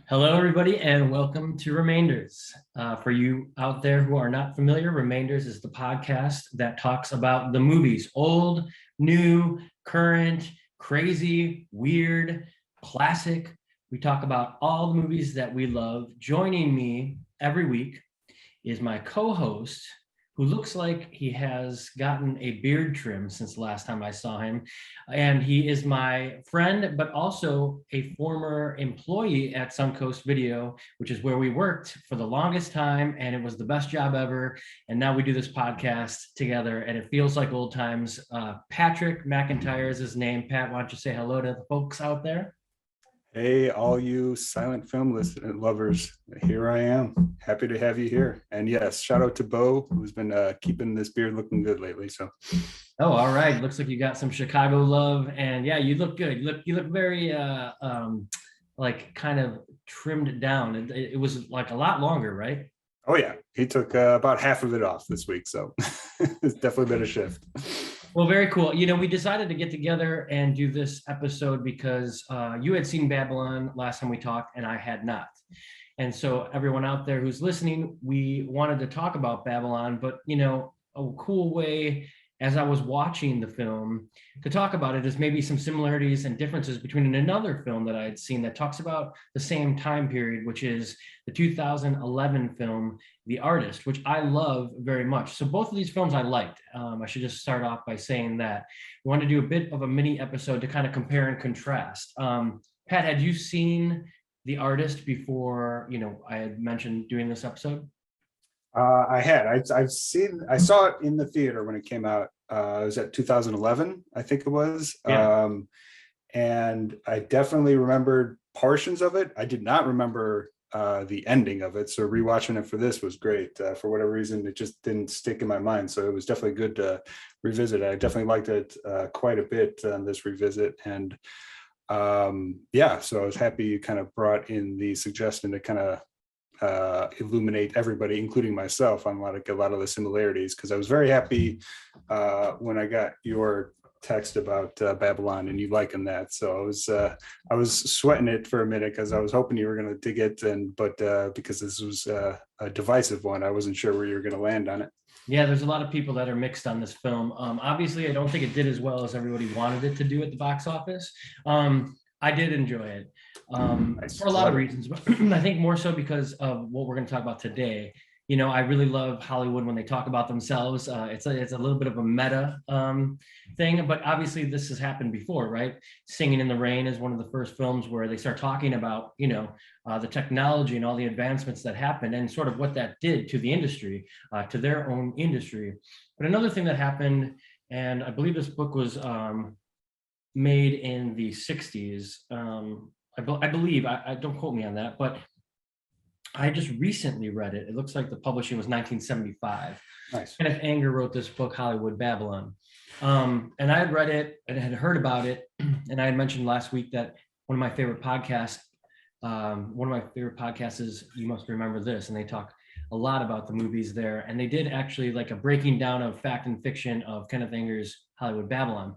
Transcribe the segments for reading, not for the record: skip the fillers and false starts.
Hello, everybody, and welcome to Remainders. For you out there who are not familiar, Remainders is the podcast that talks about the movies, old, new, current, crazy, weird, classic. We talk about all the movies that we love. Joining me every week is my co-host, who looks like he has gotten a beard trim since the last time I saw him. And he is my friend, but also a former employee at Suncoast Video, which is where we worked for the longest time. And it was the best job ever. And now we do this podcast together and it feels like old times. Patrick McIntyre is his name. Pat, why don't you say hello to the folks out there? Hey, all you silent film lovers, here I am. Happy to have you here. And yes, shout out to Bo, who's been keeping this beard looking good lately. So, oh, all right. Looks like you got some Chicago love, and yeah, you look good. You look very like kind of trimmed down. It was like a lot longer, right? oh yeah, he took about half of it off this week, so it's definitely been a shift. Well, very cool. We decided to get together and do this episode because you had seen Babylon last time we talked, and I had not. And so everyone out there who's listening, we wanted to talk about Babylon, but a cool way as I was watching the film to talk about it is maybe some similarities and differences between another film that I had seen that talks about the same time period, which is the 2011 film, The Artist, which I love very much. So both of these films I liked. I should just start off by saying that we wanted to do a bit of a mini episode to kind of compare and contrast. Pat, had you seen The Artist before, I had mentioned doing this episode? I saw it in the theater when it came out. It was at 2011, I think it was. Yeah. And I definitely remembered portions of it. I did not remember the ending of it. So rewatching it for this was great. For whatever reason, it just didn't stick in my mind. So it was definitely good to revisit. I definitely liked it quite a bit on this revisit. And so I was happy you kind of brought in the suggestion to kind of illuminate everybody, including myself, on a lot of the similarities, because I was very happy when I got your text about Babylon and you liking that. So I was sweating it for a minute because I was hoping you were going to dig it, but because this was a divisive one, I wasn't sure where you were going to land on it. Yeah, there's a lot of people that are mixed on this film. Obviously, I don't think it did as well as everybody wanted it to do at the box office. I did enjoy it for a lot of reasons, but I think more so because of what we're going to talk about today. I really love Hollywood when they talk about themselves. It's a little bit of a meta thing, but obviously this has happened before, right? Singing in the Rain is one of the first films where they start talking about, the technology and all the advancements that happened and sort of what that did to the industry, to their own industry. But another thing that happened, and I believe this book was made in the 60s. I believe, I don't quote me on that, but I just recently read it. It looks like the publishing was 1975. Nice. Kenneth Anger wrote this book, Hollywood Babylon. And I had read it and had heard about it. And I had mentioned last week that one of my favorite podcasts is You Must Remember This. And they talk a lot about the movies there. And they did actually like a breaking down of fact and fiction of Kenneth Anger's Hollywood Babylon.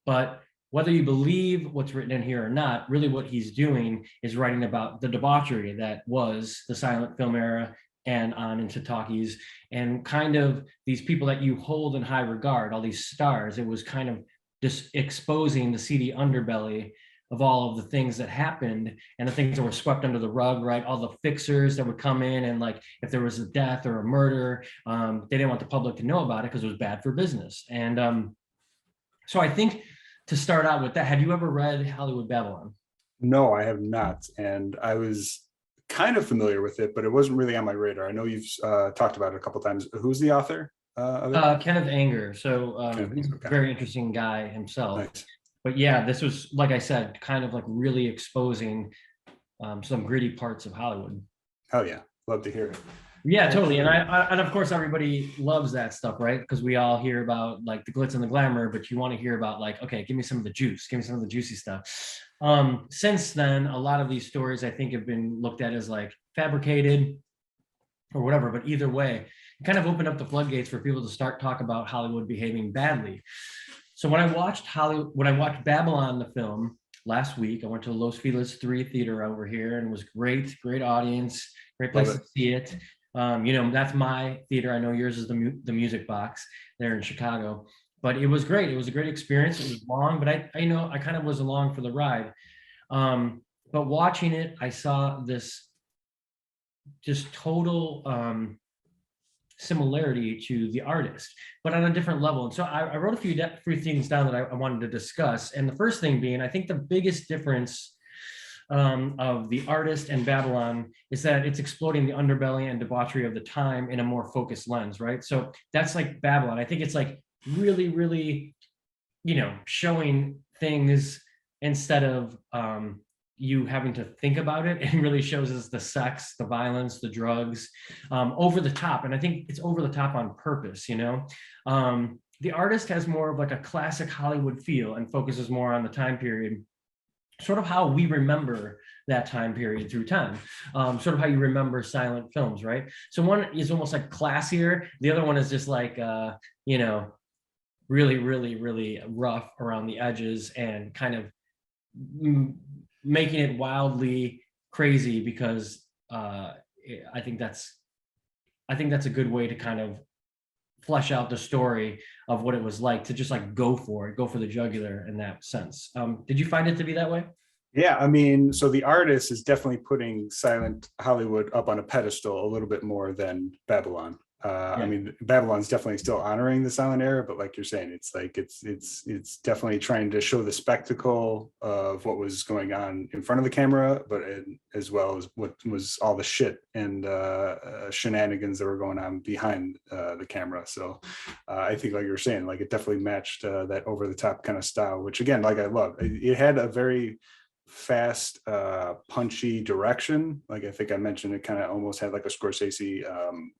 But whether you believe what's written in here or not, really what he's doing is writing about the debauchery that was the silent film era and on into talkies, and kind of these people that you hold in high regard, all these stars. It was kind of just exposing the seedy underbelly of all of the things that happened and the things that were swept under the rug, right? All the fixers that would come in, and like if there was a death or a murder, they didn't want the public to know about it because it was bad for business. And so I think, to start out with that, had you ever read Hollywood Babylon? No, I have not. And I was kind of familiar with it, but it wasn't really on my radar. I know you've talked about it a couple of times. Who's the author of it? Kenneth Anger. So he's a very interesting guy himself. Nice. But yeah, this was, like I said, kind of like really exposing some gritty parts of Hollywood. Oh yeah, love to hear it. Yeah, totally. And and of course everybody loves that stuff, right? Because we all hear about like the glitz and the glamour, but you want to hear about like, okay, give me some of the juice, give me some of the juicy stuff. Since then, a lot of these stories I think have been looked at as like fabricated or whatever, but either way, it kind of opened up the floodgates for people to start talk about Hollywood behaving badly. So when I watched Babylon, the film, last week. I went to Los Feliz 3 theater over here, and it was great audience, great place to see it. That's my theater. I know yours is the Music Box there in Chicago, but it was great. It was a great experience. It was long, but I kind of was along for the ride. But watching it, I saw this just total similarity to the artist, but on a different level. And so I wrote a few things down that I wanted to discuss. And the first thing being, I think the biggest difference of the artist and Babylon is that it's exploiting the underbelly and debauchery of the time in a more focused lens, right? So that's like Babylon. I think it's like really, showing things instead of you having to think about it. It really shows us the sex, the violence, the drugs, over the top. And I think it's over the top on purpose, the artist has more of like a classic Hollywood feel and focuses more on the time period, sort of how we remember that time period through time, sort of how you remember silent films, right? So one is almost like classier. The other one is just like, really rough around the edges and kind of making it wildly crazy, because I think that's a good way to kind of flesh out the story of what it was like to just like go for the jugular in that sense. Did you find it to be that way? Yeah, I mean, so the artist is definitely putting silent Hollywood up on a pedestal a little bit more than Babylon. I mean, Babylon's definitely still honoring the silent era, but like you're saying, it's like it's definitely trying to show the spectacle of what was going on in front of the camera, but as well as what was all the shit and shenanigans that were going on behind the camera. So I think, like you're saying, like it definitely matched that over the top kind of style, which again, like I love. It had a very fast, punchy direction. Like I think I mentioned, it kind of almost had like a Scorsese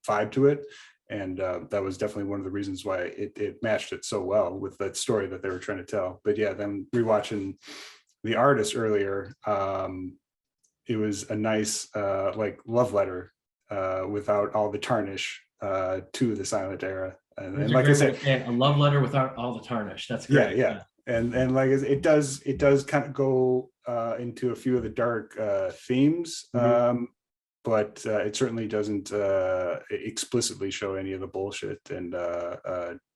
vibe to it, and that was definitely one of the reasons why it matched it so well with that story that they were trying to tell. But yeah, then rewatching The Artist earlier, it was a nice like love letter without all the tarnish to the silent era. And like I said, a love letter without all the tarnish. That's great. yeah. And like it does kind of go into a few of the dark themes, but it certainly doesn't explicitly show any of the bullshit and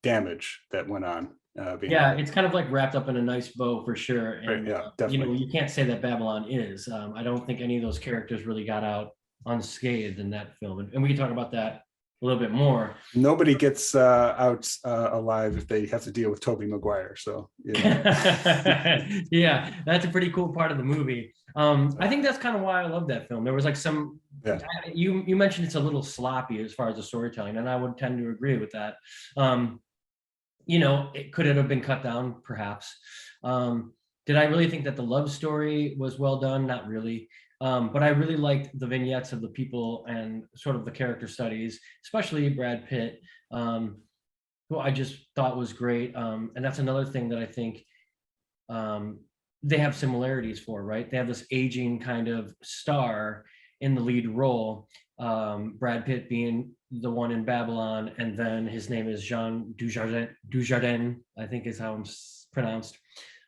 damage that went on. It's kind of like wrapped up in a nice bow for sure. And definitely. you can't say that Babylon is. I don't think any of those characters really got out unscathed in that film, and we can talk about that a little bit more. Nobody gets out alive if they have to deal with Tobey Maguire. So yeah, that's a pretty cool part of the movie. I think that's kind of why I love that film. There was like some you mentioned it's a little sloppy as far as the storytelling, and I would tend to agree with that. It could have been cut down perhaps. Did I really think that the love story was well done? Not really. But I really liked the vignettes of the people and sort of the character studies, especially Brad Pitt, who I just thought was great. And that's another thing that I think they have similarities for, right? They have this aging kind of star in the lead role, Brad Pitt being the one in Babylon, and then his name is Jean Dujardin, I think is how it's pronounced.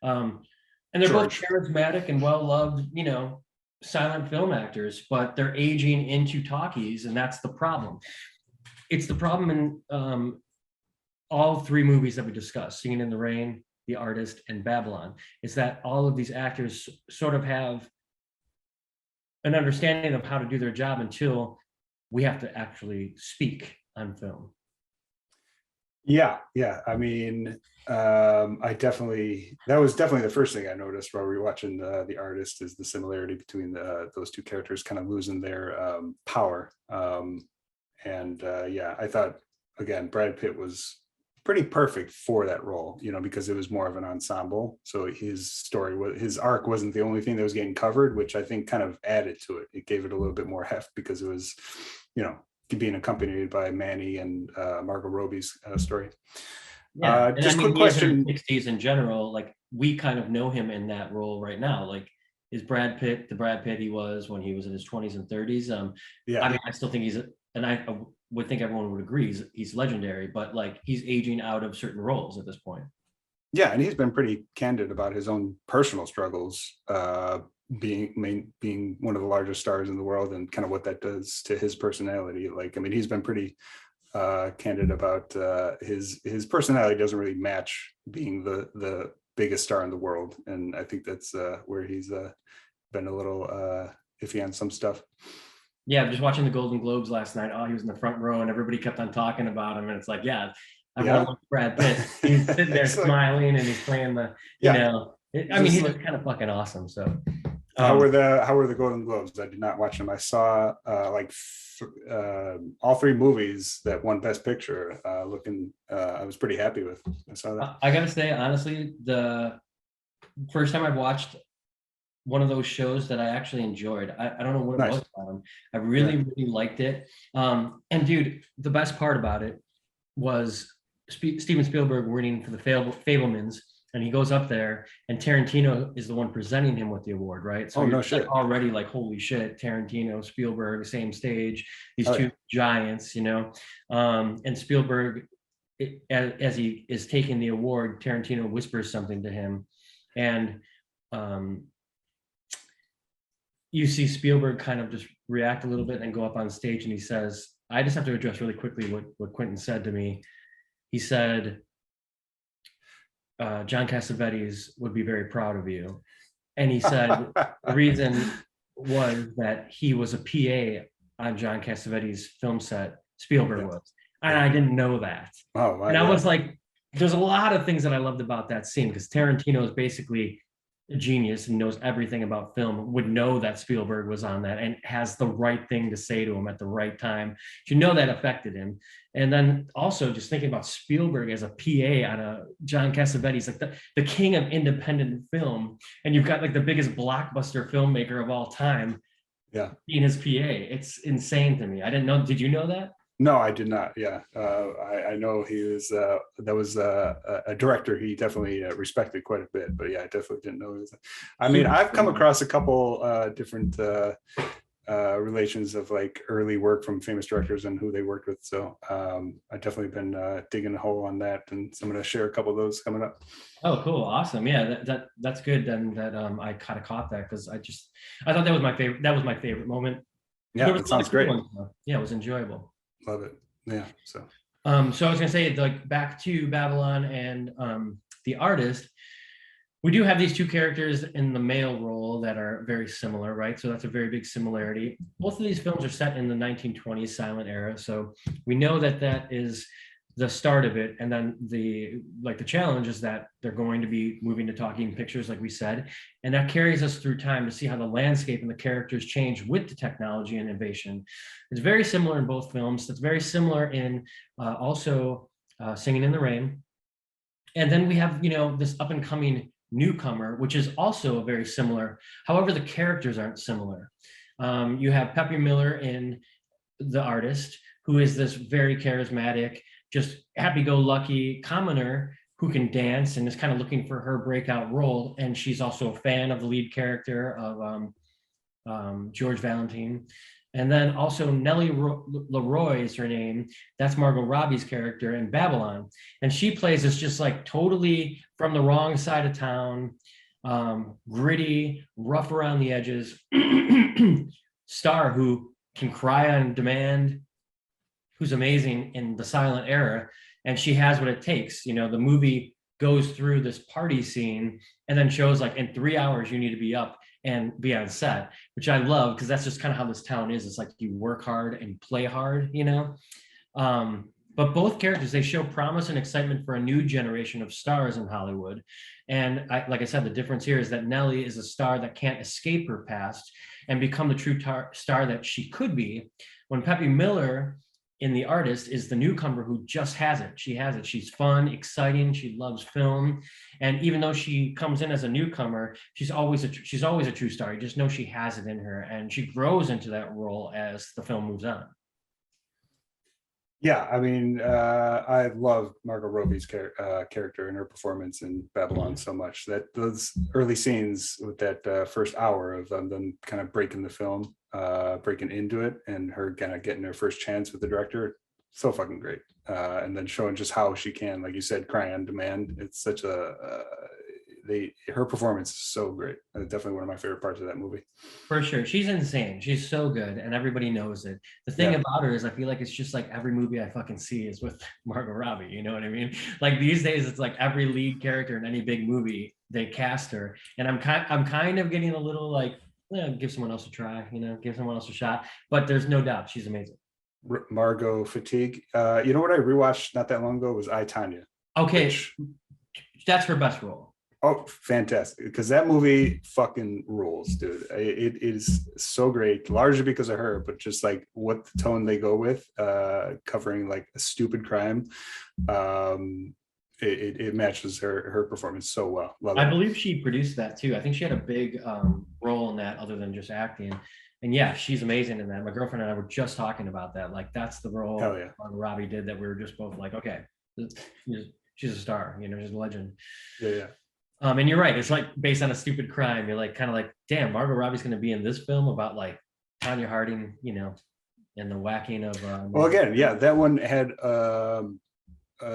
And they're both charismatic and well-loved, silent film actors, but they're aging into talkies, and that's the problem. It's the problem in all three movies that we discussed, Singing in the Rain, The Artist, and Babylon, is that all of these actors sort of have an understanding of how to do their job until we have to actually speak on film. Yeah. I mean, that was definitely the first thing I noticed while we were watching The Artist, is the similarity between those two characters kind of losing their power. I thought, again, Brad Pitt was pretty perfect for that role, because it was more of an ensemble. So his arc wasn't the only thing that was getting covered, which I think kind of added to it. It gave it a little bit more heft because it was, being accompanied by Manny and Margot Robbie's story. Just quick question. 60s in general, like we kind of know him in that role right now. Like, is Brad Pitt the Brad Pitt he was when he was in his 20s and 30s? I mean, I still think and I would think everyone would agree he's legendary, but like he's aging out of certain roles at this point. Yeah, and he's been pretty candid about his own personal struggles, being one of the largest stars in the world, and kind of what that does to his personality. Like, I mean, he's been pretty candid about his personality doesn't really match being the biggest star in the world, and I think that's where he's been a little iffy on some stuff. Yeah, just watching the Golden Globes last night. Oh, he was in the front row, and everybody kept on talking about him. And it's like, yeah, everyone Yeah, loves Brad Pitt. He's sitting there it's like, smiling, and he's playing the, yeah, I mean, just he's like, just kind of fucking awesome. So, how um, were the Golden Globes? I did not watch them. I saw all three movies that won Best Picture. I was pretty happy with. I saw that. I gotta say, honestly, the first time I've watched one of those shows that I actually enjoyed. I don't know what it Nice. was about him. I Yeah. really liked it. And dude, the best part about it was Steven Spielberg winning for the Fablemans, and he goes up there, and Tarantino is the one presenting him with the award, right? So Oh, you're no like shit. already like, holy shit, Tarantino, Spielberg, same stage, these Oh two yeah. giants, and Spielberg, as he is taking the award, Tarantino whispers something to him, and um, you see Spielberg kind of just react a little bit and go up on stage, and he says, I just have to address really quickly what Quentin said to me. He said, John Cassavetes would be very proud of you. And he said the reason was that he was a PA on John Cassavetes' film set, Spielberg Yeah. was. And Yeah. I didn't know that. Oh my, And I yeah. was like, there's a lot of things that I loved about that scene, because Tarantino is basically a genius and knows everything about film, would know that Spielberg was on that and has the right thing to say to him at the right time. You know that affected him. And then also just thinking about Spielberg as a PA on a John Cassavetes, like the king of independent film, and you've got like the biggest blockbuster filmmaker of all time Yeah. being his PA. It's insane to me. I didn't know. Did you know that? No, I did not. Yeah, I know he was. That was a director he definitely respected quite a bit. But yeah, I definitely didn't know. I mean, Super I've come cool. across a couple different relations of like early work from famous directors and who they worked with. So I've definitely been digging a hole on that, and so I'm going to share a couple of those coming up. Oh, cool, awesome. Yeah, that's good. Then that I kind of caught that, because I thought that was my favorite. That was my favorite moment. There Yeah, was it a lot sounds of cool great. ones, though. Yeah, it was enjoyable. Love it. Yeah. So So I was gonna say, like, back to Babylon and the artist. We do have these two characters in the male role that are very similar, right? So that's a very big similarity. Both of these films are set in the 1920s silent era, so we know that that is the start of it. And then the challenge is that they're going to be moving to talking pictures, like we said, and that carries us through time to see how the landscape and the characters change with the technology and innovation. It's very similar in both films. It's very similar in also Singing in the Rain. And then we have, this up and coming newcomer, which is also very similar. However, the characters aren't similar. You have Peppy Miller in The Artist, who is this very charismatic, just happy-go-lucky commoner who can dance and is kind of looking for her breakout role. And she's also a fan of the lead character of George Valentine. And then also Nellie Leroy is her name. That's Margot Robbie's character in Babylon. And she plays this just like totally from the wrong side of town, gritty, rough around the edges star who can cry on demand, who's amazing in the silent era. And she has what it takes. The movie goes through this party scene and then shows like in 3 hours you need to be up and be on set, which I love, because that's just kind of how this town is. It's like you work hard and you play hard. But both characters, they show promise and excitement for a new generation of stars in Hollywood. And like I said, the difference here is that Nellie is a star that can't escape her past and become the true star that she could be, when Peppy Miller in The Artist is the newcomer who just has it. She has it. She's fun, exciting. She loves film, and even though she comes in as a newcomer, she's always a true star. You just know she has it in her, and she grows into that role as the film moves on. yeah, I mean, I love Margot Robbie's character and her performance in Babylon so much that those early scenes with that first hour of them kind of breaking the film, breaking into it, and her kind of getting her first chance with the director, so fucking great. And then showing just how she can, like you said, cry on demand. It's such a her performance is so great. Definitely one of my favorite parts of that movie. For sure. She's insane. She's so good and everybody knows it. The thing Yeah. about her is I feel like it's just like every movie I fucking see is with Margot Robbie, you know what I mean? Like these days it's like every lead character in any big movie, they cast her. And I'm kind of getting a little like, give someone else a try, you know, give someone else a shot. But there's no doubt she's amazing. Margot fatigue. You know what I rewatched not that long ago was I, Tonya. Okay, Which, that's her best role. oh, fantastic. Because that movie fucking rules, dude. It is so great, largely because of her, but just like what the tone they go with, covering like a stupid crime. It matches her performance so well. Love I it. believe she produced that too. I think she had a big role in that other than just acting. And yeah, she's amazing in that. My girlfriend and I were just talking about that. Like that's the role Hell yeah. Robbie did that we were just both like, okay, she's a star, you know, she's a legend. Yeah. And you're right. It's like based on a stupid crime. You're like kind of like, damn, Margot Robbie's going to be in this film about like Tonya Harding, you know, and the whacking of. Well, again, yeah, that one had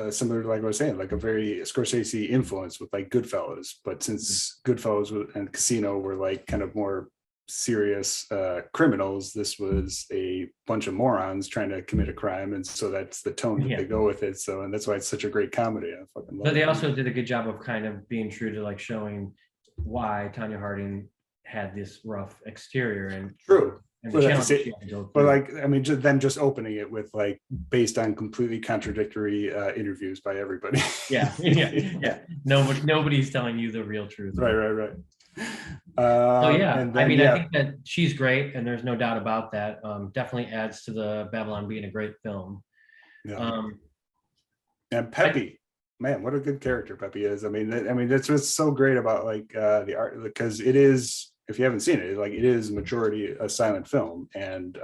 similar to like I was saying, like a very Scorsese influence with like Goodfellas. But since Goodfellas and Casino were like kind of more serious criminals, this was a bunch of morons trying to commit a crime, and so that's the tone that they go with it. So, and that's why it's such a great comedy. I fucking love but they it. also did a good job of kind of being true to like showing why Tonya Harding had this rough exterior and true. and But, like, I mean, just opening it with like based on completely contradictory interviews by everybody. yeah. Nobody's telling you the real truth. Right. So yeah, then, I mean, I think that she's great, and there's no doubt about that. Definitely adds to the Babylon being a great film. Yeah. And Pepe, man, what a good character Pepe is. I mean, that's what's so great about like the art, because it is, if you haven't seen it, like it is majority a silent film, and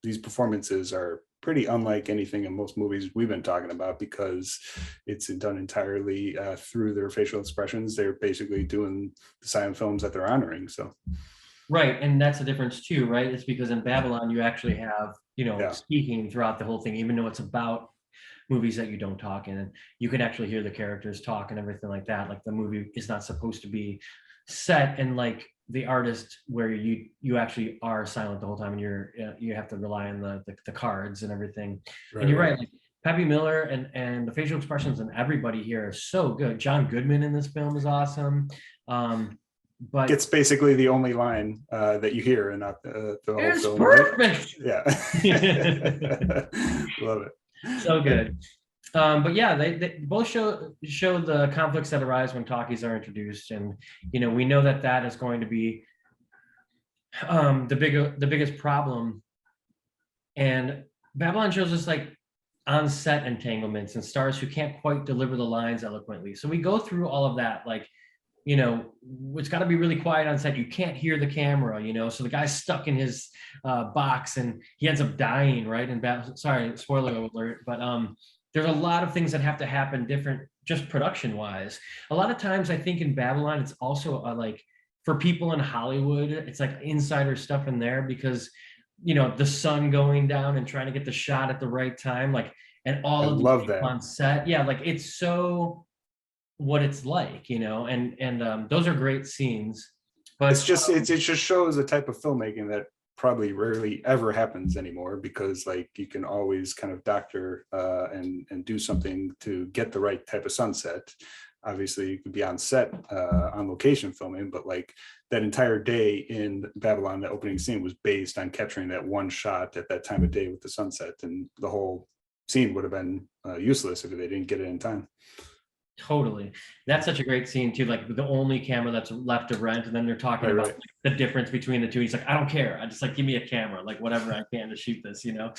these performances are pretty unlike anything in most movies we've been talking about, because it's done entirely through their facial expressions. They're basically doing the silent films that they're honoring. So right, and that's the difference too, right? It's because in Babylon you actually have, you know, speaking throughout the whole thing, even though it's about movies that you don't talk in, and you can actually hear the characters talk and everything like that. Like the movie is not supposed to be set in like the artist where you actually are silent the whole time, and you have to rely on the cards and everything. And you're right, like Pepe Miller and the facial expressions and everybody here are so good. John Goodman in this film is awesome. But it's basically the only line that you hear and not the whole it's film. Perfect. Right? Yeah. Love it. So good. But yeah, they both show the conflicts that arise when talkies are introduced, and you know, we know that is going to be the biggest problem. And Babylon shows us like on set entanglements and stars who can't quite deliver the lines eloquently. So we go through all of that, like, you know, it's got to be really quiet on set. You can't hear the camera, you know. So the guy's stuck in his box and he ends up dying, right? And sorry, spoiler alert, but there's a lot of things that have to happen different, just production wise. A lot of times I think in Babylon, it's also like for people in Hollywood, it's like insider stuff in there, because, you know, the sun going down and trying to get the shot at the right time, like, and all of love that on set. Yeah, like it's so what it's like, you know, and those are great scenes. But it's just it just shows a type of filmmaking that probably rarely ever happens anymore, because like you can always kind of doctor and do something to get the right type of sunset. Obviously you could be on set on location filming, but like that entire day in Babylon, the opening scene was based on capturing that one shot at that time of day with the sunset, and the whole scene would have been useless if they didn't get it in time. Totally. That's such a great scene too, like the only camera that's left to rent, and then they're talking about like, the difference between the two. He's like, I don't care, I just like, give me a camera, like whatever I can to shoot this, you know.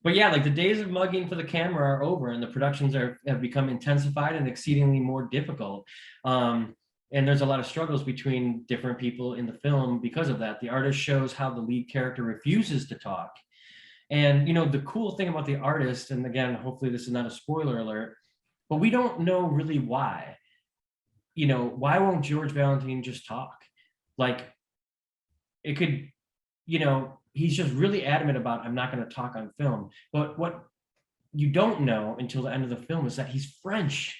But yeah, like the days of mugging for the camera are over, and the productions have become intensified and exceedingly more difficult. And there's a lot of struggles between different people in the film because of that. The artist shows how the lead character refuses to talk. And you know, the cool thing about the artist, and again, hopefully this is not a spoiler alert, but we don't know really why. You know, why won't George Valentine just talk? Like, it could, you know, he's just really adamant about, I'm not going to talk on film. But what you don't know until the end of the film is that he's French.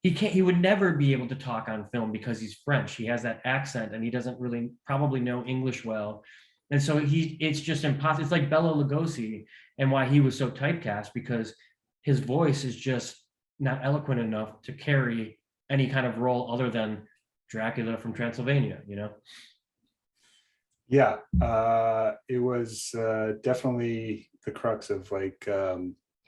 He would never be able to talk on film because he's French. He has that accent and he doesn't really probably know English well. And so it's just impossible. It's like Bela Lugosi and why he was so typecast, because his voice is just not eloquent enough to carry any kind of role other than Dracula from Transylvania, you know? Yeah, it was definitely the crux of like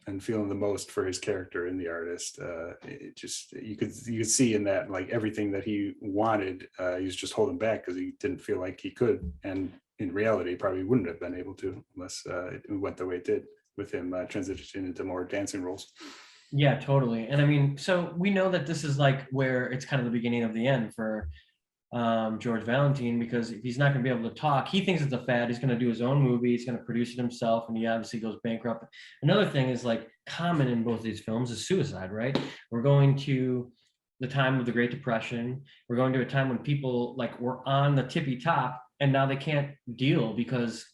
and feeling the most for his character in The Artist. It just you could see in that like everything that he wanted, he was just holding back because he didn't feel like he could, and in reality, probably wouldn't have been able to unless it went the way it did with him transitioning into more dancing roles. Yeah, totally. And I mean, so we know that this is like where it's kind of the beginning of the end for George Valentine, because if he's not going to be able to talk, he thinks it's a fad. He's going to do his own movie. He's going to produce it himself, and he obviously goes bankrupt. Another thing is like common in both these films is suicide, right? We're going to the time of the Great Depression. We're going to a time when people like were on the tippy top, and now they can't deal because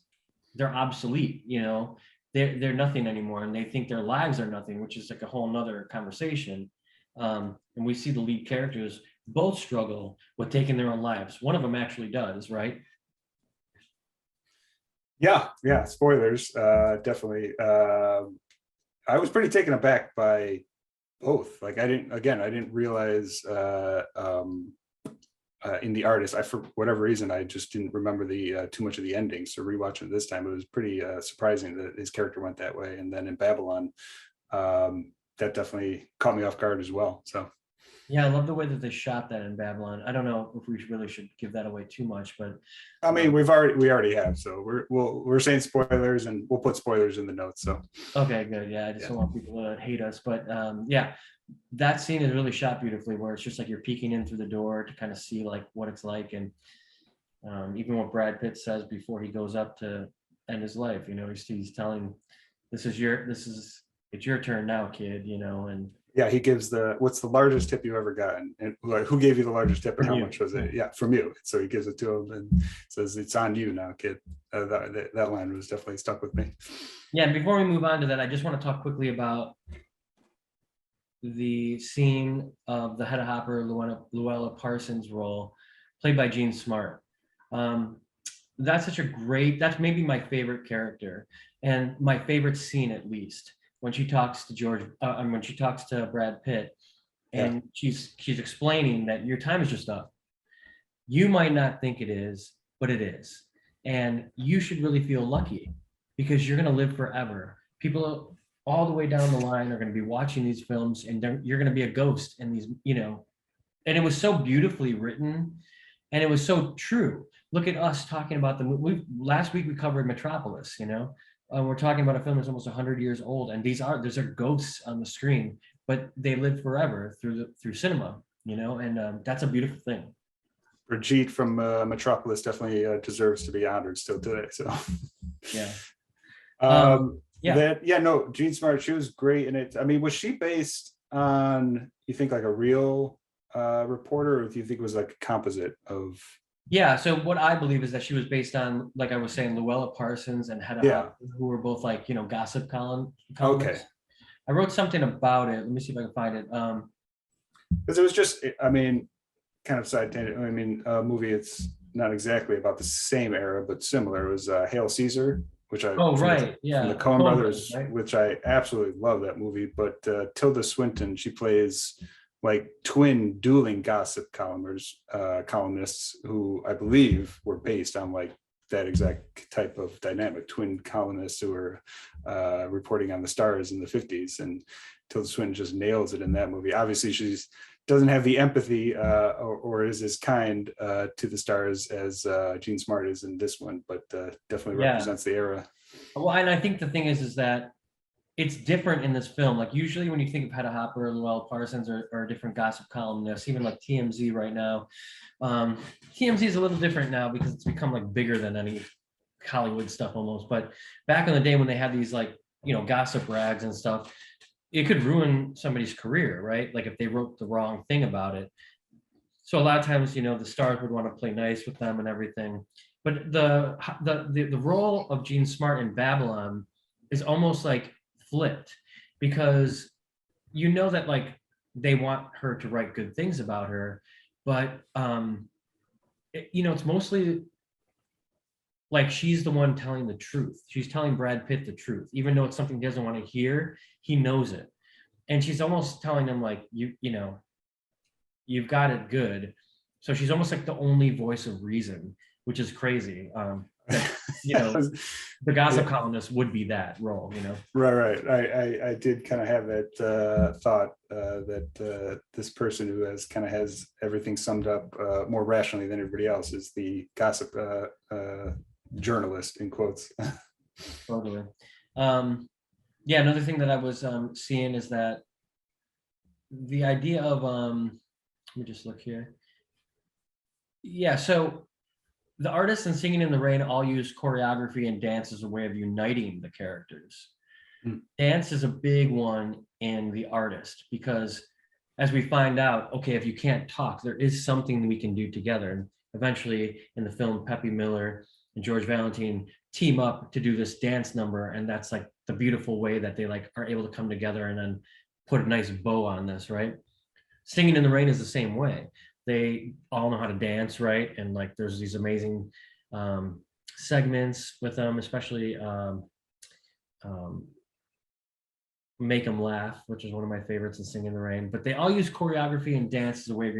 they're obsolete. You know, they're nothing anymore, and they think their lives are nothing, which is like a whole nother conversation. And we see the lead characters both struggle with taking their own lives. One of them actually does, right? Yeah, spoilers, definitely. I was pretty taken aback by both. Like I didn't realize in The Artist, for whatever reason, I just didn't remember the too much of the ending. So rewatching it this time, it was pretty surprising that his character went that way. And then in Babylon, that definitely caught me off guard as well. So Yeah, I love the way that they shot that in Babylon. I don't know if we really should give that away too much, but I mean, we already have. So we're saying spoilers, and we'll put spoilers in the notes. So okay, good. Yeah, I just don't want people to hate us. But yeah, that scene is really shot beautifully, where it's just like you're peeking in through the door to kind of see like what it's like, and even what Brad Pitt says before he goes up to end his life. You know, he's telling, it's your turn now, kid. You know, and yeah, he gives what's the largest tip you've ever gotten, and like, who gave you the largest tip and how much was it? Yeah, from you. So he gives it to him and says, "It's on you now, kid." That line was definitely stuck with me. yeah, and before we move on to that, I just want to talk quickly about the scene of the Hedda Hopper, Luella Parsons role, played by Jean Smart. That's maybe my favorite character, and my favorite scene, at least, when she talks to when she talks to Brad Pitt, and she's explaining that your time is just up. You might not think it is, but it is. And you should really feel lucky because you're going to live forever. People all the way down the line are going to be watching these films, and you're going to be a ghost in these, you know. And it was so beautifully written, and it was so true. Look at us talking about the movie. Last week we covered Metropolis, you know. We're talking about a film that's almost 100 years old, and these are ghosts on the screen, but they live forever through cinema, you know, and that's a beautiful thing. Brigitte from Metropolis definitely deserves to be honored still today. So Yeah. No, Jean Smart, she was great in it. I mean, was she based on, you think, like a real reporter, or do you think it was like a composite of? Yeah, so what I believe is that she was based on, like I was saying, Luella Parsons and Hedda Hopper, who were both like, you know, gossip columnists. Okay. I wrote something about it. Let me see if I can find it. Because it was just, I mean, kind of side tangent. I mean, a movie, it's not exactly about the same era, but similar. It was Hail Caesar, which I from the Coen brothers, right? which I absolutely love that movie. But Tilda Swinton, she plays like twin dueling gossip columnists who I believe were based on like that exact type of dynamic, twin columnists who were reporting on the stars in the 50s. And Tilda Swinton just nails it in that movie. Obviously, she's doesn't have the empathy or is as kind to the stars as Jean Smart is in this one, but definitely represents the era. Well, and I think the thing is that it's different in this film. Like usually when you think of Hedda Hopper, Luella Parsons, or different gossip columnists, even like TMZ right now, TMZ is a little different now because it's become like bigger than any Hollywood stuff almost. But back in the day when they had these like, you know, gossip rags and stuff, it could ruin somebody's career, right? Like if they wrote the wrong thing about it. So a lot of times, you know, the stars would want to play nice with them and everything. But the role of Jean Smart in Babylon is almost like flipped, because you know that like they want her to write good things about her, but it's mostly like she's the one telling the truth. She's telling Brad Pitt the truth, even though it's something he doesn't want to hear. He knows it, and she's almost telling him like you've got it good. So she's almost like the only voice of reason, which is crazy. That, Yeah, the gossip yeah. columnist would be that role. Right. I did kind of have that thought that this person who has everything summed up more rationally than everybody else is the gossip journalist in quotes. Totally. Yeah, another thing that I was seeing is that the idea of let me just look here. Yeah, so the artists in Singing in the Rain all use choreography and dance as a way of uniting the characters. Hmm. Dance is a big one in the artist, because as we find out, okay, if you can't talk, there is something we can do together. And eventually in the film, Pepe Miller and George Valentine team up to do this dance number. And that's like the beautiful way that they like are able to come together and then put a nice bow on this, right? Singing in the Rain is the same way. They all know how to dance, right? And like there's these amazing segments with them, especially um, Make Them Laugh, which is one of my favorites in Singing in the Rain. But they all use choreography and dance as a way of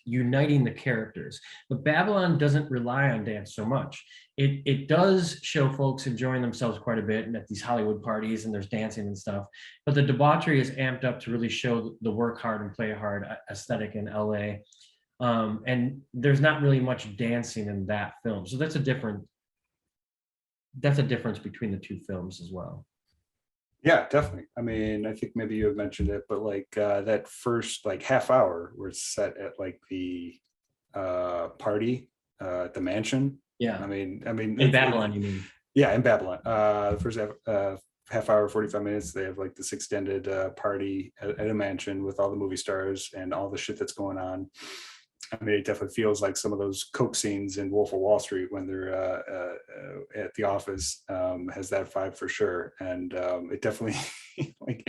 uniting the characters. But Babylon doesn't rely on dance so much. It does show folks enjoying themselves quite a bit and at these Hollywood parties, and there's dancing and stuff. But the debauchery is amped up to really show the work hard and play hard aesthetic in LA. And there's not really much dancing in that film. So that's a difference between the two films as well. Yeah, definitely. I mean, I think maybe you have mentioned it, but like that first like half hour where it's set at like the party at the mansion. Yeah. I mean, In Babylon, you mean? Yeah, in Babylon. The first half hour, 45 minutes, they have like this extended party at a mansion with all the movie stars and all the shit that's going on. I mean, it definitely feels like some of those Coke scenes in Wolf of Wall Street when they're at the office, has that vibe for sure. And it definitely like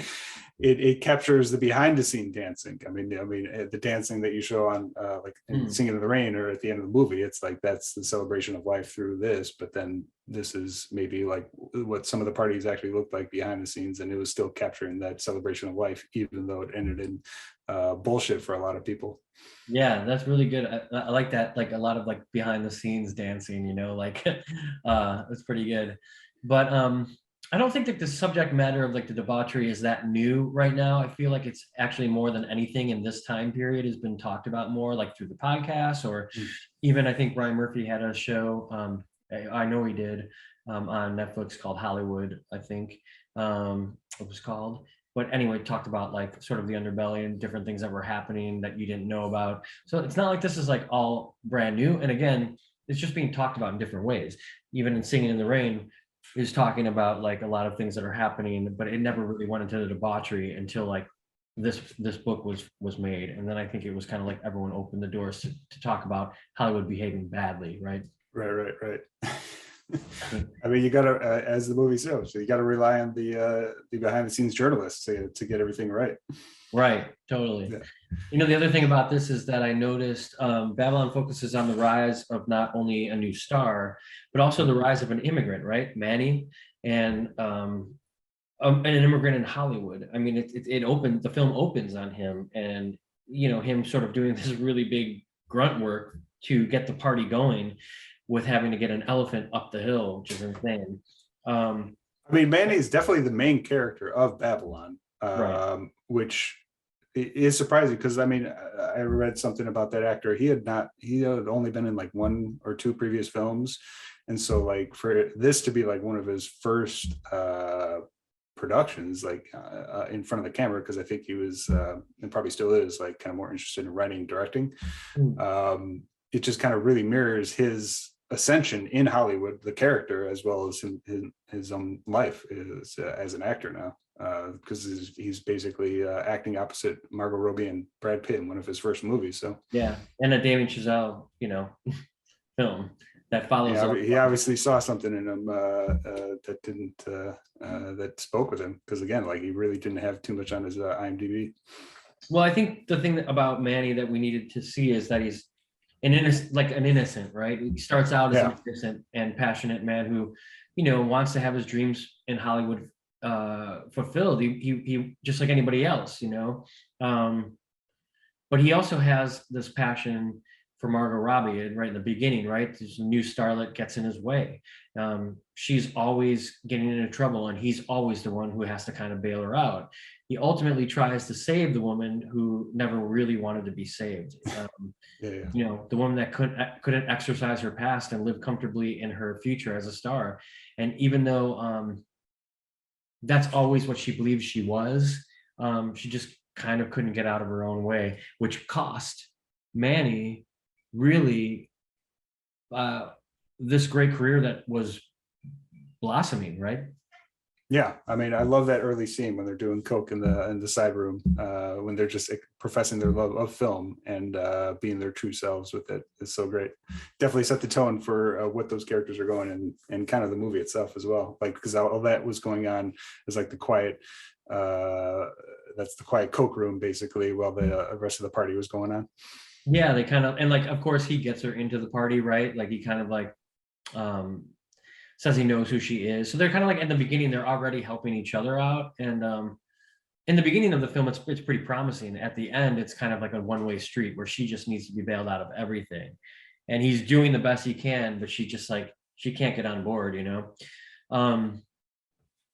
it captures the behind the scene dancing. I mean, the dancing that you show on like in Singing in the Rain or at the end of the movie, it's like that's the celebration of life through this. But then this is maybe like what some of the parties actually looked like behind the scenes, and it was still capturing that celebration of life, even though it ended in bullshit for a lot of people. Yeah, that's really good. I like that, like a lot of like behind the scenes dancing, like it's pretty good. But I don't think that the subject matter of like the debauchery is that new right now. I feel like it's actually more than anything in this time period has been talked about more, like through the podcast, or even I think Brian Murphy had a show. I know he did on Netflix called Hollywood, I think it was called. But anyway, talked about like sort of the underbelly and different things that were happening that you didn't know about. So it's not like this is like all brand new. And again, it's just being talked about in different ways. Even in Singing in the Rain is talking about like a lot of things that are happening, but it never really went into the debauchery until like this book was made. And then I think it was kind of like everyone opened the doors to talk about Hollywood behaving badly, right? Right. I mean, you gotta, as the movie shows, so you gotta rely on the behind the scenes journalists to get everything right. Right, totally. Yeah. The other thing about this is that I noticed Babylon focuses on the rise of not only a new star, but also the rise of an immigrant, right? Manny, and an immigrant in Hollywood. I mean, the film opens on him, and him sort of doing this really big grunt work to get the party going, with having to get an elephant up the hill, which is insane. I mean, Manny is definitely the main character of Babylon, Right. which is surprising because I mean, I read something about that actor. He had only been in like one or two previous films, and so like for this to be like one of his first productions, like in front of the camera, because I think he was and probably still is like kind of more interested in writing and directing. It just kind of really mirrors his ascension in Hollywood, the character, as well as his own life as an actor now, because he's basically acting opposite Margot Robbie and Brad Pitt in one of his first movies. So Yeah, and a Damien Chazelle, film. that follows Yeah, up. he obviously saw something in him that didn't that spoke with him, because again, like he really didn't have too much on his IMDb. Well, I think the thing about Manny that we needed to see is that he's an innocent, right? He starts out as Yeah, an innocent and passionate man who, you know, wants to have his dreams in Hollywood fulfilled. He just like anybody else, you know. Um, but he also has this passion for Margot Robbie right in the beginning, right? This new starlet gets in his way. She's always getting into trouble, and he's always the one who has to kind of bail her out. He ultimately tries to save the woman who never really wanted to be saved. yeah, yeah. You know, the woman that couldn't exercise her past and live comfortably in her future as a star. And even though that's always what she believed she was, she just kind of couldn't get out of her own way, which cost Manny really uh, this great career that was blossoming, right? Yeah, I mean, I love that early scene when they're doing coke in the side room, when they're just professing their love of film and being their true selves with it. It's so great. Definitely set the tone for what those characters are going, and kind of the movie itself as well. Like, because all that was going on is like the quiet, that's the quiet coke room basically, while the rest of the party was going on. Yeah, they kind of, and like, of course, he gets her into the party, right? Like, he kind of like um, says he knows who she is. So they're kind of like, in the beginning, they're already helping each other out. And in the beginning of the film, it's pretty promising. At the end, it's kind of like a one-way street where she just needs to be bailed out of everything, and he's doing the best he can, but she just like she can't get on board, you know. Um,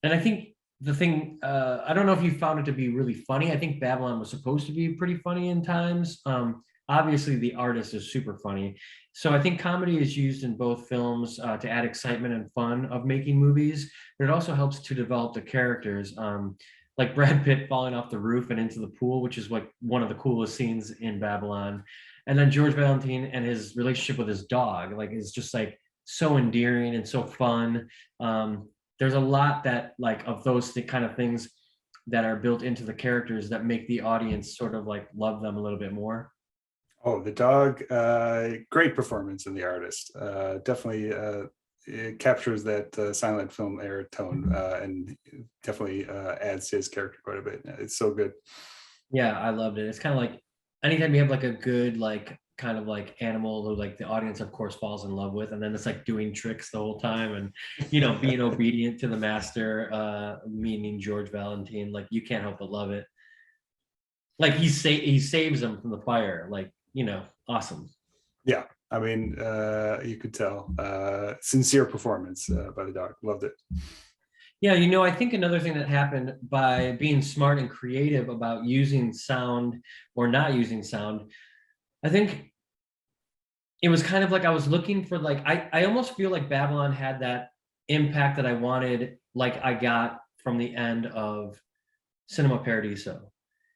and I think the thing, I don't know if you found it to be really funny. I think Babylon was supposed to be pretty funny in times. Obviously, the artist is super funny. So I think comedy is used in both films to add excitement and fun of making movies, but it also helps to develop the characters. Like Brad Pitt falling off the roof and into the pool, which is like one of the coolest scenes in Babylon. And then George Valentine and his relationship with his dog, like, is just like so endearing and so fun. There's a lot that like of those kind of things that are built into the characters that make the audience sort of like love them a little bit more. Oh, the dog, great performance in the artist. Definitely it captures that silent film era tone, and definitely adds to his character quite a bit. It's so good. Yeah, I loved it. It's kind of like anytime you have like a good like kind of like animal who like the audience of course falls in love with, and then it's like doing tricks the whole time, and you know, being obedient to the master, meaning George Valentine, like you can't help but love it. Like he saves him from the fire, like, you know, awesome. Yeah, I mean, you could tell sincere performance by the dog. Loved it. Yeah, you know, I think another thing that happened by being smart and creative about using sound or not using sound, I think it was kind of like I was looking for like I almost feel like Babylon had that impact that I wanted, like I got from the end of Cinema Paradiso.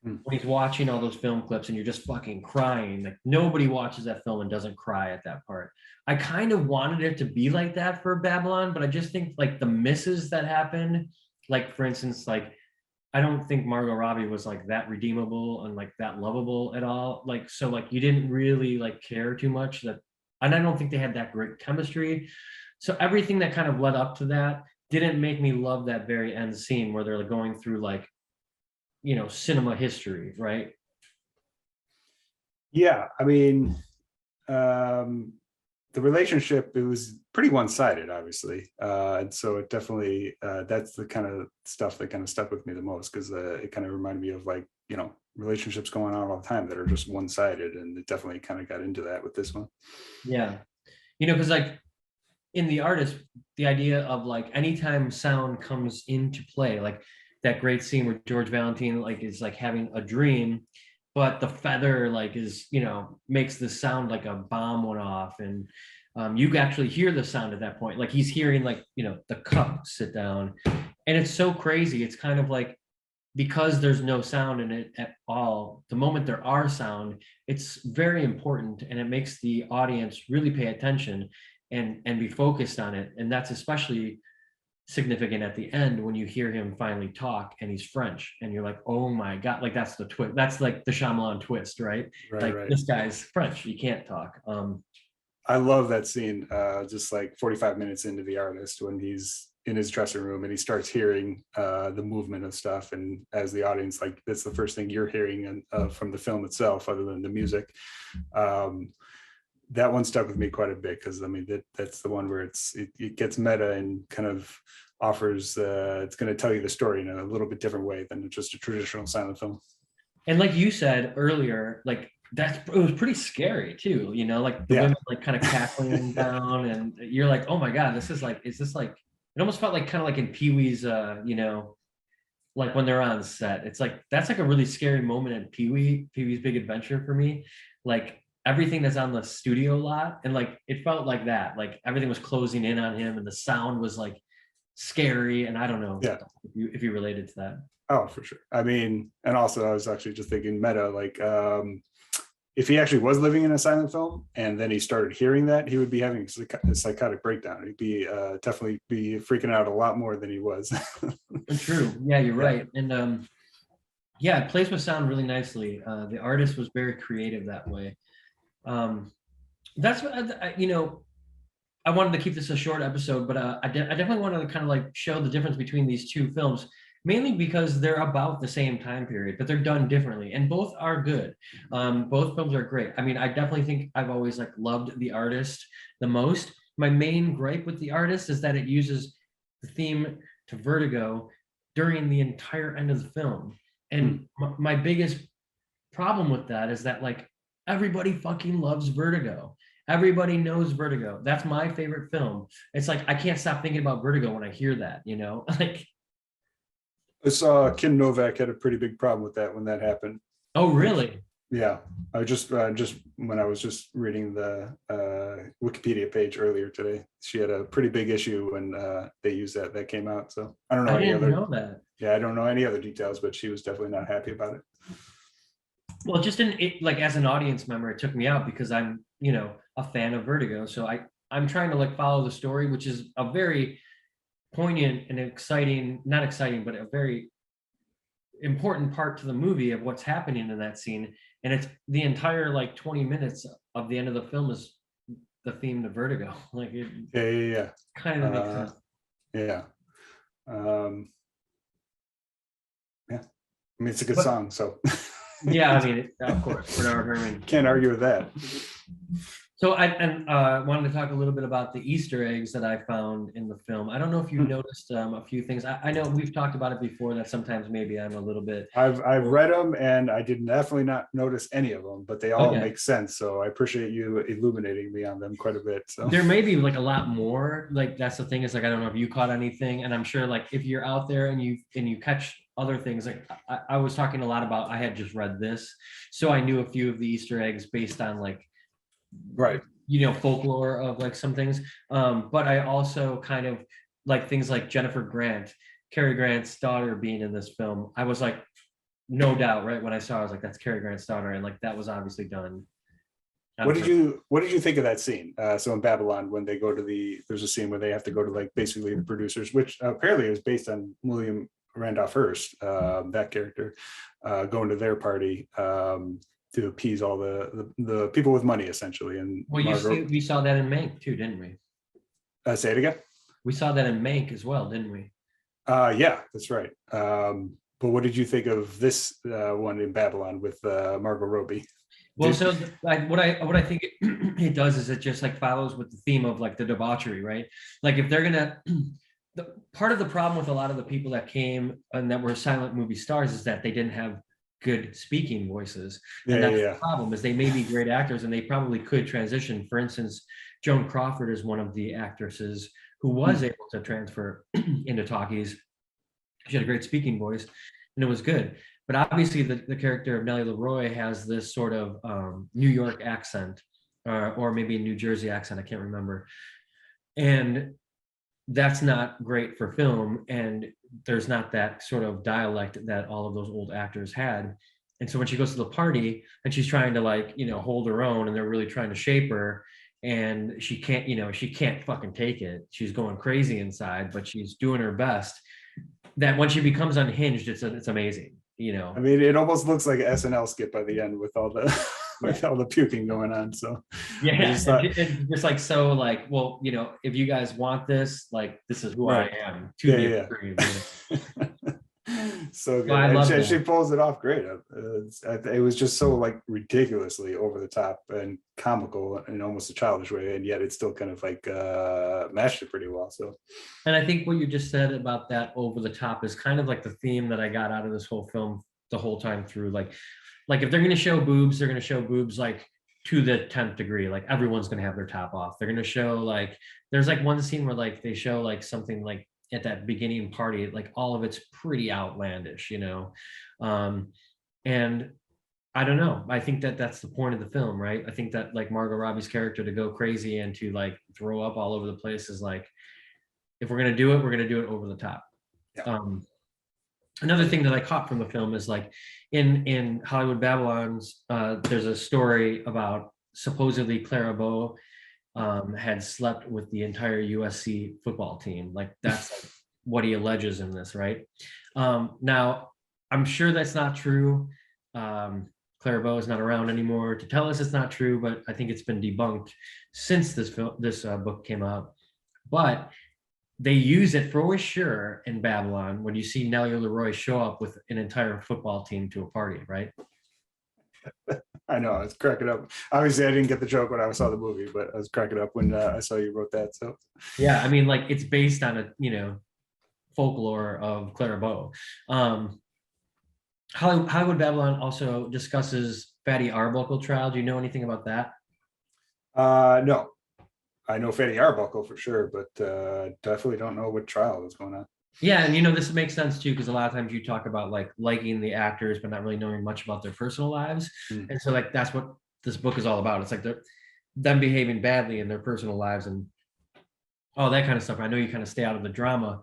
Mm. When he's watching all those film clips and you're just fucking crying, like nobody watches that film and doesn't cry at that part. I kind of wanted it to be like that for Babylon, but I just think like the misses that happened, like for instance, like I don't think Margot Robbie was like that redeemable and like that lovable at all. Like, so like you didn't really like care too much that, and I don't think they had that great chemistry. So everything that kind of led up to that didn't make me love that very end scene where they're like going through like, you know, cinema history, right? Yeah, I mean, um, the relationship, it was pretty one-sided, obviously, and so it definitely that's the kind of stuff that kind of stuck with me the most, because it kind of reminded me of like, you know, relationships going on all the time that are just one-sided, and it definitely kind of got into that with this one. Yeah. You know, because like in the artist, the idea of like anytime sound comes into play, like that great scene where George Valentine like is like having a dream, but the feather like is, you know, makes the sound like a bomb went off, and you actually hear the sound at that point. Like he's hearing like, you know, the cup sit down, and it's so crazy. It's kind of like because there's no sound in it at all, the moment there are sound, it's very important and it makes the audience really pay attention and be focused on it. And that's especially significant at the end when you hear him finally talk and he's French and you're like, oh my God, like that's the twist. That's like the Shyamalan twist, right? Right, Like right. this guy's French, he can't talk. I love that scene, just like 45 minutes into The Artist, when he's in his dressing room and he starts hearing the movement of stuff. And as the audience, like that's the first thing you're hearing from the film itself, other than the music. That one stuck with me quite a bit, because I mean that's the one where it gets meta and kind of offers it's going to tell you the story in a little bit different way than just a traditional silent film. And like you said earlier, like it was pretty scary too, you know, like the Yeah. women like kind of cackling down, and you're like, oh my God, is this like, it almost felt like kind of like in Pee-wee's, you know, like when they're on set. It's like, that's like a really scary moment in Pee-wee's Big Adventure for me. Like everything that's on the studio lot, and like it felt like that, like everything was closing in on him and the sound was like scary. And I don't know Yeah. if you related to that. Oh, for sure. I mean, and also I was actually just thinking meta, like if he actually was living in a silent film and then he started hearing that, he would be having a psychotic breakdown. He'd be definitely be freaking out a lot more than he was. True. Yeah, you're right. And yeah, it plays with sound really nicely. The artist was very creative that way. That's what you know. I wanted to keep this a short episode, but I definitely wanted to kind of like show the difference between these two films, mainly because they're about the same time period, but they're done differently, and both are good. Both films are great. I mean, I definitely think I've always like loved The Artist the most. My main gripe with The Artist is that it uses the theme to Vertigo during the entire end of the film, and my biggest problem with that is that like everybody fucking loves Vertigo. Everybody knows Vertigo. That's my favorite film. It's like I can't stop thinking about Vertigo when I hear that, you know? Like, I saw Kim Novak had a pretty big problem with that when that happened. oh really? Yeah, I just when I was just reading the Wikipedia page earlier today, she had a pretty big issue when they used that came out. So I don't know I any didn't other. know that. Yeah, I don't know any other details, but she was definitely not happy about it. Well, just in it, like as an audience member, it took me out because I'm, you know, a fan of Vertigo. So I'm trying to like follow the story, which is a very poignant and exciting, not exciting, but a very important part to the movie of what's happening in that scene. And it's the entire like 20 minutes of the end of the film is the theme to Vertigo. Like it Yeah. kind of makes sense. Yeah. Yeah. I mean, it's a good But song, so yeah, I mean, of course, Bernard Herrmann. can't argue with that. So wanted to talk a little bit about the Easter eggs that I found in the film. I don't know if you noticed a few things. I know we've talked about it before that sometimes maybe I'm a little bit. I've read them and I did definitely not notice any of them, but they all make sense. So I appreciate you illuminating me on them quite a bit. So there may be like a lot more. Like that's the thing, is like I don't know if you caught anything, and I'm sure like if you're out there and you catch other things, like I was talking a lot about, I had just read this, so I knew a few of the Easter eggs based on like, right, you know, folklore of like some things. But I also kind of like things like Jennifer Grant, Cary Grant's daughter, being in this film. I was like, no doubt, right when I saw it, I was like, that's Cary Grant's daughter, and like that was obviously done. What did you think of that scene? So in Babylon, when they go to there's a scene where they have to go to like basically the producers, which apparently is based on William Randolph Hearst, that character, going to their party to appease all the people with money, essentially. And well, we saw that in Mank too, didn't we? Say it again. We saw that in Mank as well, didn't we? Yeah, that's right. But what did you think of this one in Babylon with Margot Robbie? Well, so what I think it does is it just like follows with the theme of like the debauchery, right? Like if they're gonna, part of the problem with a lot of the people that came and that were silent movie stars is that they didn't have good speaking voices, and that's the problem. Is they may be great actors and they probably could transition. For instance, Joan Crawford is one of the actresses who was able to transfer into talkies. She had a great speaking voice, and it was good. But obviously, the character of Nellie Leroy has this sort of New York accent, or maybe a New Jersey accent. I can't remember. And that's not great for film. And there's not that sort of dialect that all of those old actors had. And so when she goes to the party and she's trying to like, you know, hold her own, and they're really trying to shape her, and she can't fucking take it. She's going crazy inside, but she's doing her best. That when she becomes unhinged, it's amazing. You know, I mean, it almost looks like an SNL skit by the end with all the with all the puking going on. So Yeah, I just thought, and just like so, like, well, if you guys want this, like, this is who right. I am to Yeah, the yeah. extreme. So So good. I And love she that. pulls it off great. It was just so like ridiculously over the top and comical in almost a childish way, and yet it still kind of like matched it pretty well. So And I think what you just said about that over the top is kind of like the theme that I got out of this whole film the whole time through. Like if they're going to show boobs, they're going to show boobs like to the 10th degree. Like everyone's going to have their top off. They're going to show like there's like one scene where like they show like something like at that beginning party, like all of it's pretty outlandish, um, and I don't know. I think that that's the point of the film, right? I think that like Margot Robbie's character to go crazy and to like throw up all over the place is like, if we're gonna do it, we're gonna do it over the top. yeah. Another thing that I caught from the film is like in Hollywood Babylon's, there's a story about supposedly Clara Bow had slept with the entire USC football team. Like that's like what he alleges in this, right? Now, I'm sure that's not true. Clara Bow is not around anymore to tell us it's not true, but I think it's been debunked since this book came out. But they use it for sure in Babylon when you see Nellie Leroy show up with an entire football team to a party, right? I know, I was cracking up. Obviously, I didn't get the joke when I saw the movie, but I was cracking up when I saw you wrote that. So yeah, I mean, like it's based on a folklore of Clara Bow. Hollywood Babylon also discusses Fatty Arbuckle trial. Do you know anything about that? no, I know Fatty Arbuckle for sure, but definitely don't know what trial was going on. Yeah, and this makes sense too, because a lot of times you talk about like liking the actors, but not really knowing much about their personal lives. And so like that's what this book is all about. It's like them behaving badly in their personal lives and all that kind of stuff. I know you kind of stay out of the drama,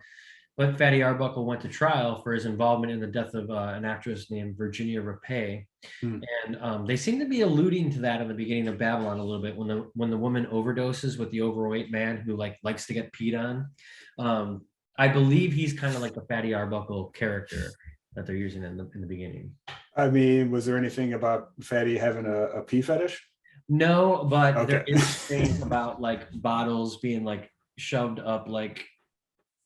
but Fatty Arbuckle went to trial for his involvement in the death of an actress named Virginia Rapay. And they seem to be alluding to that in the beginning of Babylon a little bit when the woman overdoses with the overweight man who like likes to get peed on. I believe he's kind of like the Fatty Arbuckle character that they're using in the beginning. I mean, was there anything about Fatty having a pee fetish? No, but Okay. there is things about like bottles being like shoved up like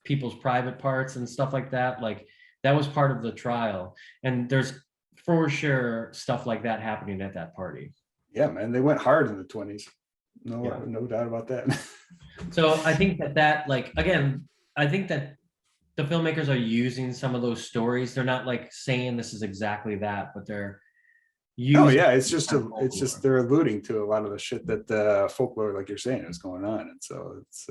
people's private parts and stuff like that. Like that was part of the trial. And there's for sure stuff like that happening at that party. Yeah, man, they went hard in the 20s. No, Yeah. no doubt about that. So I think that like, again, I think that the filmmakers are using some of those stories. They're not like saying this is exactly that, but they're using. Oh yeah, it's just they're alluding to a lot of the shit that folklore, like you're saying, is going on, and so it's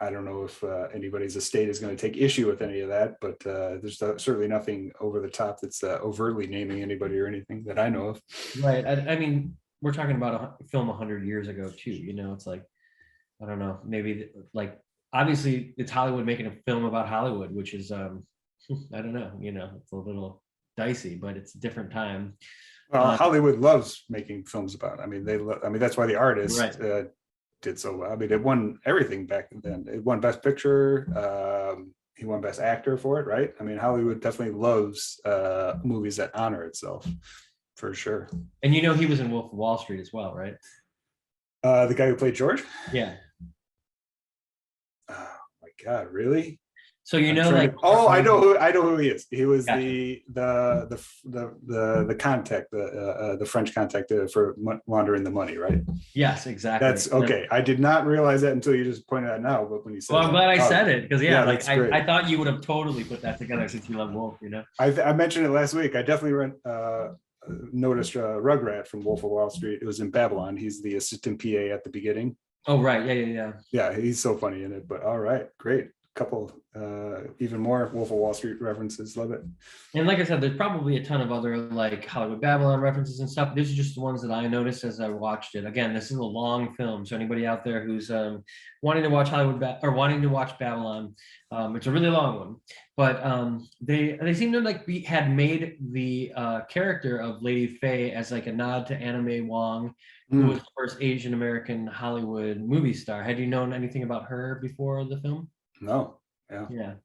I don't know if anybody's estate is going to take issue with any of that, but there's certainly nothing over the top that's overtly naming anybody or anything that I know of. Right. I mean, we're talking about a film 100 years ago too. It's like, I don't know, maybe like obviously it's Hollywood making a film about Hollywood, which is I don't know, it's a little dicey, but it's a different time. Well, Hollywood loves making films about it. I mean, that's why the artist right. did so well. I mean, it won everything back then. It won Best Picture. He won Best Actor for it, right? I mean, Hollywood definitely loves movies that honor itself, for sure. And he was in Wolf of Wall Street as well, right? The guy who played George? Yeah. Oh my God, really? So like I know who he is. He was the contact, the French contact for laundering the money, right? Yes, exactly. That's okay. I did not realize that until you just pointed out now. But when you said, well, I'm glad I said it because like I thought you would have totally put that together since you love Wolf. I mentioned it last week. I definitely noticed Rugrat from Wolf of Wall Street. It was in Babylon. He's the assistant PA at the beginning. Oh right, yeah. Yeah, he's so funny in it. But all right, great. Couple even more Wolf of Wall Street references. Love it. And like I said, there's probably a ton of other like Hollywood Babylon references and stuff. These are just the ones that I noticed as I watched it. Again, this is a long film, so anybody out there who's wanting to watch or wanting to watch Babylon, it's a really long one. But they seem to like had made the character of Lady Faye as like a nod to Anna May Wong, who was the first Asian American Hollywood movie star. Had you known anything about her before the film? No. Yeah.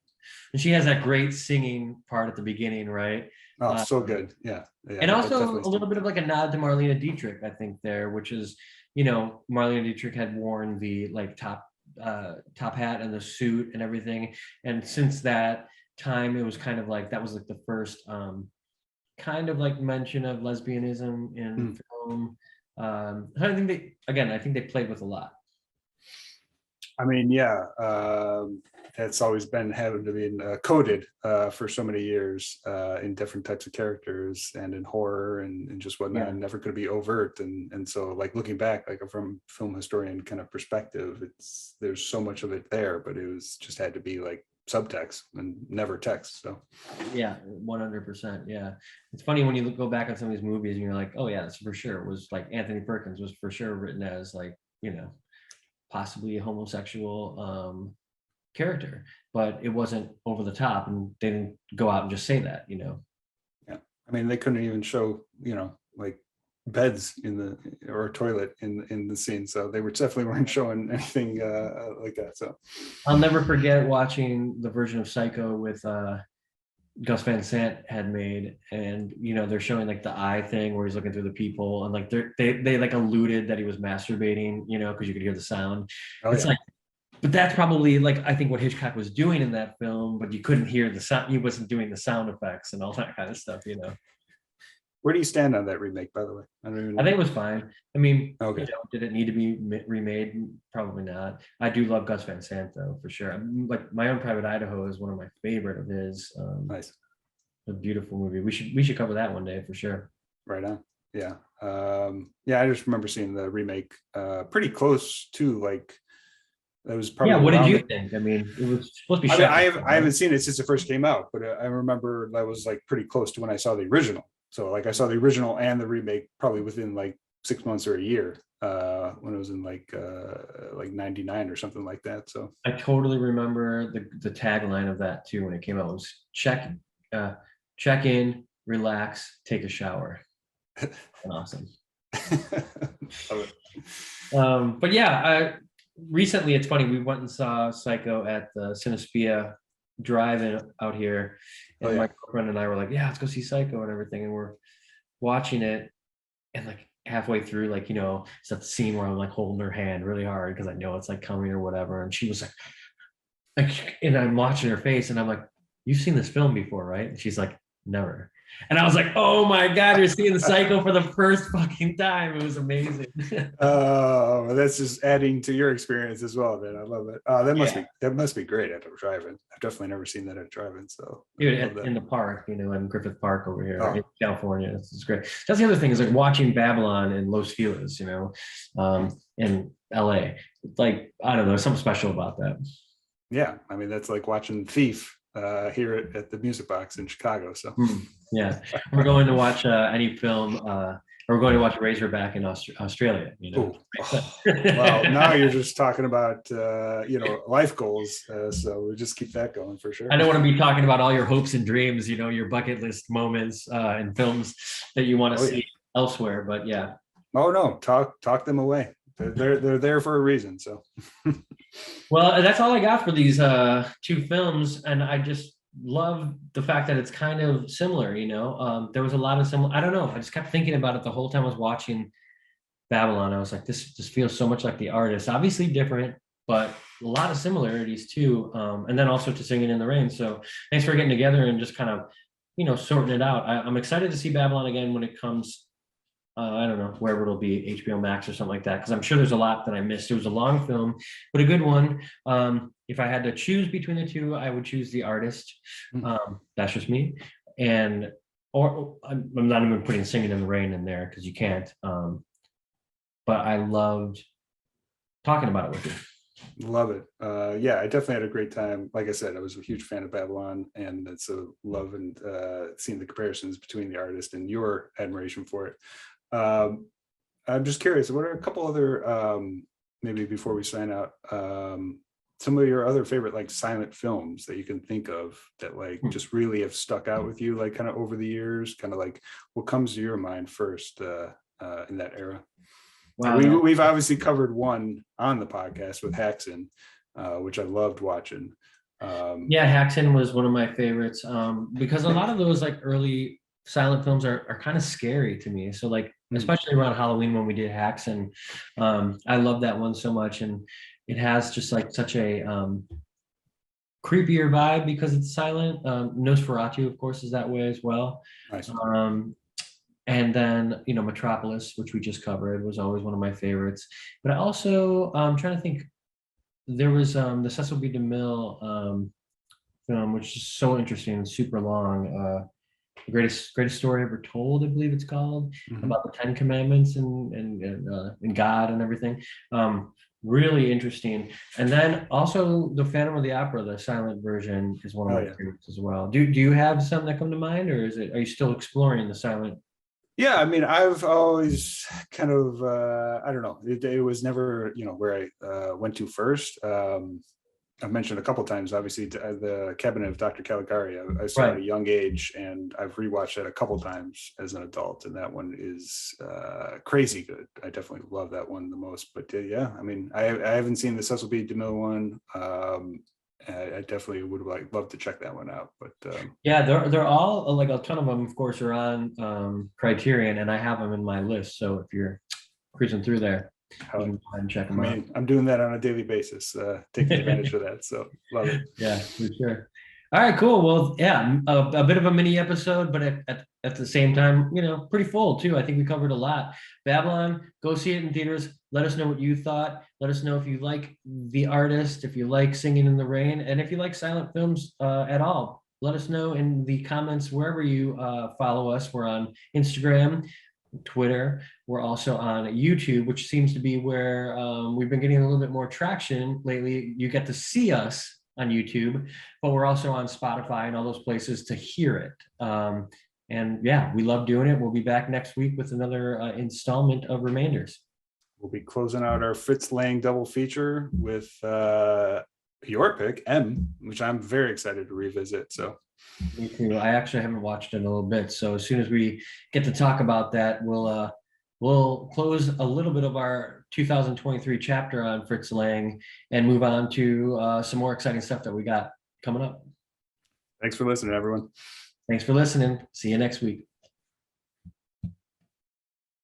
And she has that great singing part at the beginning, right? Oh, so good. Yeah. Yeah. And that also definitely a little bit of like a nod to Marlene Dietrich, I think there, which is, Marlene Dietrich had worn the like top hat and the suit and everything. And since that time, it was kind of like that was like the first kind of like mention of lesbianism in film. I think they played with a lot. I mean, yeah, that's always been having to be coded for so many years in different types of characters and in horror and just whatnot, and never could be overt. And so, like looking back, like from film historian kind of perspective, there's so much of it there, but it was just had to be like subtext and never text. So yeah, 100%. Yeah, it's funny when you go back on some of these movies and you're like, oh yeah, that's for sure. It was like Anthony Perkins was for sure written as like possibly a homosexual character, but it wasn't over the top, and they didn't go out and just say that. Yeah, I mean, they couldn't even show like beds or a toilet in the scene, so they definitely weren't showing anything like that. So I'll never forget watching the version of Psycho with Gus Van Sant had made, and they're showing like the eye thing where he's looking through the people, and like they like alluded that he was masturbating, because you could hear the sound. It's like, but that's probably like I think what Hitchcock was doing in that film, but you couldn't hear the sound. He wasn't doing the sound effects and all that kind of stuff. where do you stand on that remake, by the way? I don't even know. I think it was fine. I mean, okay. Did it need to be remade? Probably not. I do love Gus Van Sant though, for sure. Like My Own Private Idaho is one of my favorite of his. Nice. A beautiful movie. We should cover that one day for sure. Right on. Yeah. Yeah, I just remember seeing the remake pretty close to like that was probably. Yeah, what did you think? I mean, it was supposed to be shot. I haven't seen it since it first came out, but I remember that was like pretty close to when I saw the original. So like I saw the original and the remake probably within like 6 months or a year when it was in like 99 or something like that. So I totally remember the tagline of that too when it came out. It was check in, relax, take a shower. Awesome. But yeah, recently it's funny, we went and saw Psycho at the Cinespia drive-in out here, and my girlfriend and I were like, yeah, let's go see Psycho and everything, and we're watching it, and like halfway through, like it's that scene where I'm like holding her hand really hard because I know it's like coming or whatever, and she was like, and I'm watching her face, and I'm like, you've seen this film before, right? And she's like, never. And I was like, oh my God, you're seeing the Psycho for the first fucking time. It was amazing. Oh, that's just adding to your experience as well, then. I love it. That must be great at a drive-in. I've definitely never seen that at a drive-in. So dude, in the park, in Griffith Park over here in California. It's great. That's the other thing, is like watching Babylon in Los Feliz, in LA. Like, I don't know, something special about that. Yeah, I mean, that's like watching Thief here at the Music Box in Chicago. So yeah, we're going to watch any film, or we're going to watch Razorback in Australia. Well, now you're just talking about life goals, so we'll just keep that going for sure. I don't want to be talking about all your hopes and dreams, your bucket list moments and films that you want to see elsewhere, but yeah. Oh no, talk them away. They're there for a reason. So well, that's all I got for these two films, and I just love the fact that it's kind of similar. There was a lot of similar. I don't know. I just kept thinking about it the whole time I was watching Babylon. I was like, this just feels so much like the artist. Obviously different, but a lot of similarities too. And then also to Singing in the Rain. So thanks for getting together and just kind of sorting it out. I'm excited to see Babylon again when it comes. I don't know, wherever it'll be, HBO Max or something like that, because I'm sure there's a lot that I missed. It was a long film, but a good one. If I had to choose between the two, I would choose the artist. That's just me. Or I'm not even putting Singing in the Rain in there because you can't. But I loved talking about it with you. Love it. Yeah, I definitely had a great time. Like I said, I was a huge fan of Babylon, and it's a love and seeing the comparisons between the artist and your admiration for it. I'm just curious, what are a couple other, maybe before we sign out, some of your other favorite like silent films that you can think of that like just really have stuck out with you, like kind of over the years, kind of like what comes to your mind first in that era? Wow. We've obviously covered one on the podcast with Haxon, which I loved watching. Yeah, Haxan was one of my favorites, because a lot of those like early silent films are kind of scary to me. So like, especially around Halloween when we did Haxan, I love that one so much, and it has just like such a creepier vibe because it's silent. Nosferatu, of course, is that way as well. Nice. And then, Metropolis, which we just covered, was always one of my favorites. But I also, I'm trying to think, there was the Cecil B. DeMille film, which is so interesting and super long. The greatest story ever told, I believe it's called, about the Ten Commandments and God and everything. Really interesting. And then also the Phantom of the Opera, the silent version, is one of my favorites as well. Do you have some that come to mind, or are you still exploring the silent? Yeah, I mean, I've always kind of, I don't know, it was never, where I went to first. I've mentioned a couple times, obviously, the Cabinet of Dr. Caligari. I saw at a young age, and I've rewatched it a couple times as an adult, and that one is crazy good. I definitely love that one the most. But yeah, I mean, I haven't seen the Cecil B. DeMille one. I definitely would love to check that one out. But yeah, they're all, like, a ton of them, of course, are on Criterion, and I have them in my list. So if you're cruising through there, you can go ahead and check them out. I'm doing that on a daily basis, taking advantage of that. So love it. Yeah, for sure. All right, cool. Well, yeah, a bit of a mini episode, but at the same time, pretty full too. I think we covered a lot. Babylon, go see it in theaters. Let us know what you thought. Let us know if you like the artist, if you like Singing in the Rain, and if you like silent films at all. Let us know in the comments wherever you follow us. We're on Instagram, Twitter. We're also on YouTube, which seems to be where we've been getting a little bit more traction lately. You get to see us on YouTube, but we're also on Spotify and all those places to hear it. And yeah, we love doing it. We'll be back next week with another installment of Remainders. We'll be closing out our Fritz Lang double feature with your pick, M, which I'm very excited to revisit. So me too. I actually haven't watched it in a little bit. So as soon as we get to talk about that, we'll close a little bit of our 2023 chapter on Fritz Lang and move on to some more exciting stuff that we got coming up. Thanks for listening, everyone. Thanks for listening. See you next week.